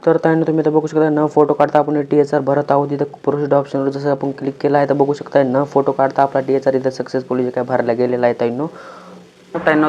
तर त्यानंतर तुम्ही इथं बघू शकता न फोटो काढता आपण THR भरत आहोत. इथं प्रोसीड ऑप्शनवर जसं आपण क्लिक केला आहे तर बघू शकता न फोटो काढता आपला THR इथं सक्सेसफुली जे काय भरला गेलेला आहे ताईंनो.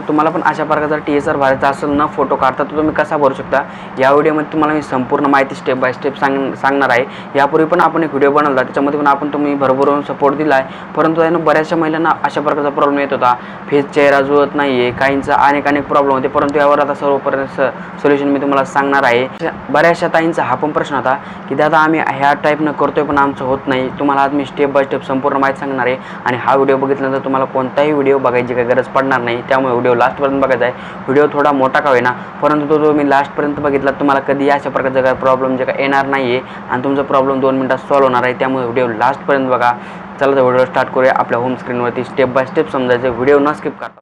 तुम्हाला पण अशा प्रकारचा THR भरायचा असेल न फोटो काढता तर तुम्ही कसा भरू शकता या व्हिडिओमध्ये तुम्हाला मी संपूर्ण माहिती स्टेप बाय स्टेप सांगणार आहे. यापूर्वी पण आपण एक व्हिडिओ बनवला त्याच्यामध्ये पण आपण तुम्ही भरभरून सपोर्ट दिला आहे, परंतु त्यानं बऱ्याचशा महिलांना अशा प्रकारचा प्रॉब्लेम येत होता. फेस चेहरा जुळत नाही आहे, काहींचा अनेक प्रॉब्लेम होते, परंतु यावर आता सर्वपर्यंत सोल्युशन मी तुम्हाला सांगणार आहे. बऱ्याचशा ताईंचा हा पण प्रश्न होता की दादा आम्ही ह्या टाईपनं करतोय पण आमचं होत नाही. तुम्हाला आज मी स्टेप बाय स्टेप संपूर्ण माहिती सांगणार आहे आणि हा व्हिडिओ बघितल्यानंतर तुम्हाला कोणताही व्हिडिओ बघायची काही गरज पडणार नाही. त्यामुळे व्हिडिओ लास्टपर्यंत बघायचा आहे. व्हिडिओ थोडा मोठा का होईना, परंतु तो तुम्ही लास्टपर्यंत बघितला तुम्हाला कधी अशा प्रकारचा काही प्रॉब्लेम जे काय येणार नाही आहे आणि तुमचा प्रॉब्लेम 2 मिनिटात सॉल्व्ह होणार आहे. त्यामुळे व्हिडिओ लास्टपर्यंत बघा. चला तर व्हिडिओ स्टार्ट करूया. आपल्या होम स्क्रीनवरती स्टेप बाय स्टेप समजायचं, व्हिडिओ न स्किप करता.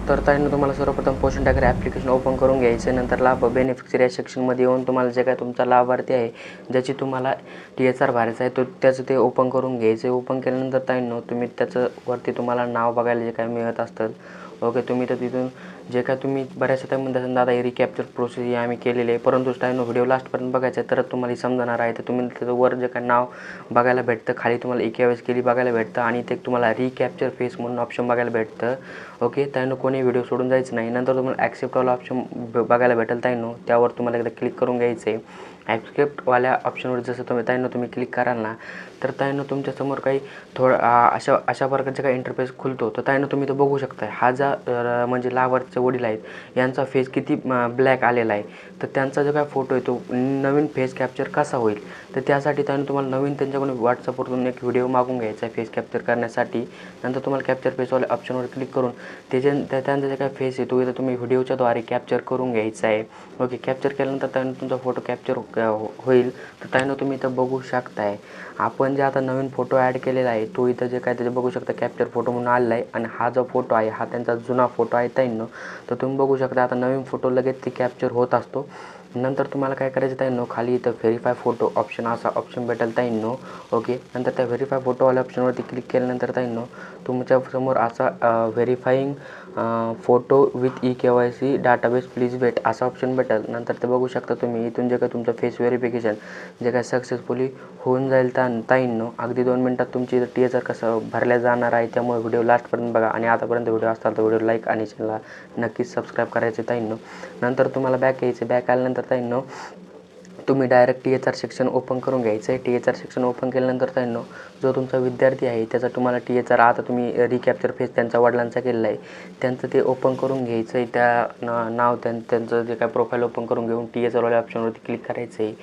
तर त्याने तुम्हाला सर्वप्रथम पोषण टाकर ॲप्लिकेशन ओपन करून घ्यायचं. नंतर लाभ बेनिफिशरी या सेक्शनमध्ये येऊन तुम्हाला जे काय तुमचा लाभार्थी आहे ज्याची तुम्हाला THR भरायचा आहे तो त्याचं ते ओपन करून घ्यायचं. ओपन केल्यानंतर त्यानं तुम्ही त्याचं वरती तुम्हाला नाव बघायला जे काय मिळत असतं. ओके, तुम्ही तर तिथून जे काय तुम्ही बऱ्याचशा टाईम म्हणता दादा ही रिकॅप्चर प्रोसेस ही आम्ही केलेली आहे, परंतु टाईम व्हिडिओ लास्टपर्यंत बघायचा आहे तर तुम्हाला समजणार आहे. तर तुम्ही त्याचं वर जे काय नाव बघायला भेटतं, खाली तुम्हाला EKYC केली बघायला भेटतं आणि ते तुम्हाला रिकॅप्चर फेस म्हणून ऑप्शन बघायला भेटतं. ओके, त्यानं कोणी व्हिडिओ सोडून जायचं नाही. नंतर तुम्हाला ॲक्सेप्टवाला ऑप्शन बघायला भेटेल त्यानं, त्यावर तुम्हाला एकदा क्लिक करून घ्यायचं आहे. ॲक्सेप्टवाल्या ऑप्शनवर जसं तुम्ही क्लिक कराल ना तर त्यानं तुमच्यासमोर काही अशा प्रकारचे काही इंटरफेस खुलतो. तर त्यानं तुम्ही तो बघू शकता हा म्हणजे लाभार्थीचे वडील आहेत यांचा फेस किती ब्लॅक आलेला आहे. तर त्यांचा जो काय फोटो आहे तो नवीन फेस कॅप्चर कसा होईल तर त्यासाठी त्यानं तुम्हाला नवीन त्यांच्याकडून व्हॉट्सअपवरून एक व्हिडिओ मागून घ्यायचा आहे फेस कॅप्चर करण्यासाठी. नंतर तुम्हाला कॅप्चर फेसवाल्या ऑप्शनवर क्लिक करून त्यांचा जे काय फेस आहे तो इथं तुम्ही व्हिडिओच्याद्वारे कॅप्चर करून घ्यायचा आहे. ओके, कॅप्चर केल्यानंतर त्यानं तुमचा फोटो कॅप्चर होईल. तर त्यानं तुम्ही इथं बघू शकताय आपण जे आता नवीन फोटो ॲड केलेला आहे तो इथं जे काय त्याचे बघू शकता कॅप्चर फोटो म्हणून आलेला आहे आणि हा जो फोटो आहे हा त्यांचा जुना फोटो आहे त्यानं. तर तुम्ही बघू शकता आता नवीन फोटो लगेच ते कॅप्चर होत असतो. नंतर तुम्हाला काय करायचं त्यानं खाली इथं व्हेरीफाय फोटो ऑप्शन असा ऑप्शन भेटेल त्यानं. ओके, नंतर त्या व्हेरीफाय फोटोवाल्या ऑप्शनवरती क्लिक केल्यानंतर त्यानं तुमच्यासमोर असा verifying photo with EKYC database please wait असा ऑप्शन भेटेल. नंतर ते बघू शकता तुम्ही इथून जे काय तुमचं फेस व्हेरिफिकेशन जे काय सक्सेसफुली होऊन जाईल ताईंनो अगदी 2 मिनिटात तुमची THR कसं भरल्या जाणार आहे. त्यामुळे व्हिडिओ लास्टपर्यंत बघा आणि आतापर्यंत व्हिडिओ असताल तर व्हिडिओ लाईक आणि चॅनलला नक्कीच सबस्क्राईब करायचे ताईंनो. नंतर तुम्हाला बॅक यायचं. बॅक आल्यानंतर ताईंनो तुम्ही डायरेक्ट THR सेक्शन ओपन करून घ्यायचं आहे. THR सेक्शन ओपन केल्यानंतर ताईंनो जो तुमचा विद्यार्थी आहे त्याचा तुम्हाला THR आता तुम्ही रिकॅप्चर फेस त्यांच्या वडिलांचा केलेला आहे त्यांचं ते ओपन करून घ्यायचं आहे. त्या नाव त्यांचं जे काय प्रोफाईल ओपन करून घेऊन THRवाल्या ऑप्शनवरती क्लिक करायचं आहे.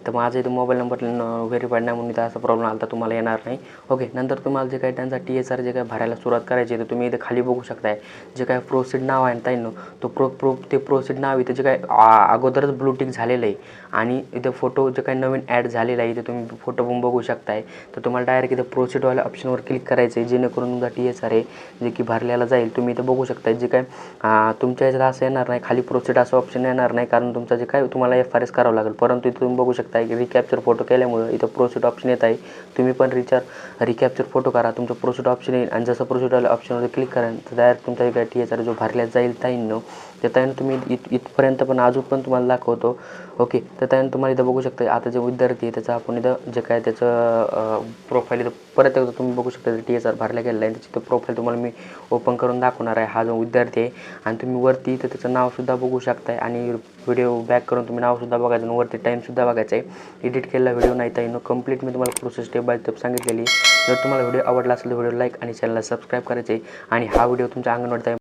तर माझा इथं मोबाईल नंबर व्हेरीफाईड नाही म्हणून इथं असा प्रॉब्लेम आला तर तुम्हाला येणार नाही. ओके, नंतर तुम्हाला जे काही त्यांचा THR जे काय भरायला सुरुवात करायची आहे तर तुम्ही इथे खाली बघू शकताय जे काय प्रोसीड नाव आहे ताईंनो तो ते प्रोसीड नाव इथं जे काय अगोदरच ब्लूटिक झालेलं आहे आणि इथं फोटो जे काही नवीन ॲड झालेला आहे इथे तुम्ही फोटो पण बघू शकताय. तर तुम्हाला डायरेक्ट इथं प्रोसीडवाल्या ऑप्शनवर क्लिक करायचं आहे जेणेकरून तुमचा THR आहे जे की भरलेला जाईल. तुम्ही इथं बघू शकताय जे काय तुमच्या ह्याच्यात असं येणार नाही, खाली प्रोसीड असं ऑप्शन येणार नाही कारण तुमचं जे काय तुम्हाला FRS करावं लागेल. परंतु इथं तुम्ही बघू शकता की रिकॅप्चर फोटो केल्यामुळं इथं प्रोसीड ऑप्शन येत आहे. तुम्ही पण रिकॅप्चर फोटो करा, तुमचं प्रोसीड ऑप्शन येईल आणि जसं प्रोसीडवाल्या ऑप्शनवर क्लिक कराल तर डायरेक्ट तुमचा जे काय THR जो भरल्या जाईल ताईंनो तर त्यानं तुम्ही इथपर्यंत पण अजून पण तुम्हाला दाखवतो. ओके, तर त्यानं तुम्हाला इथं बघू शकता आता जे विद्यार्थी आहे त्याचं आपण इथं जे काय त्याचं प्रोफाईल इथं परत एकदा तुम्ही बघू शकता THR भरला गेलेला आहे त्याची प्रोफाईल तुम्हाला मी ओपन करून दाखवणार आहे. हा जो विद्यार्थी आहे आणि तुम्ही वरती इथं त्याचं नावसुद्धा बघू शकताय आणि व्हिडिओ बॅक करून तुम्ही नावसुद्धा बघायचं आणि वरती टाईमसुद्धा बघायचं आहे. एडिट केलेला व्हिडिओ नाही ताईंनो, कंप्लीट मी तुम्हाला प्रोसेस स्टेप बाय स्टेप सांगितलेली. जर तुम्हाला व्हिडिओ आवडला असेल तर व्हिडिओ लाईक आणि चॅनलला सबस्क्राईब करायचे आणि हा व्हिडिओ तुमच्या अंगणवाडी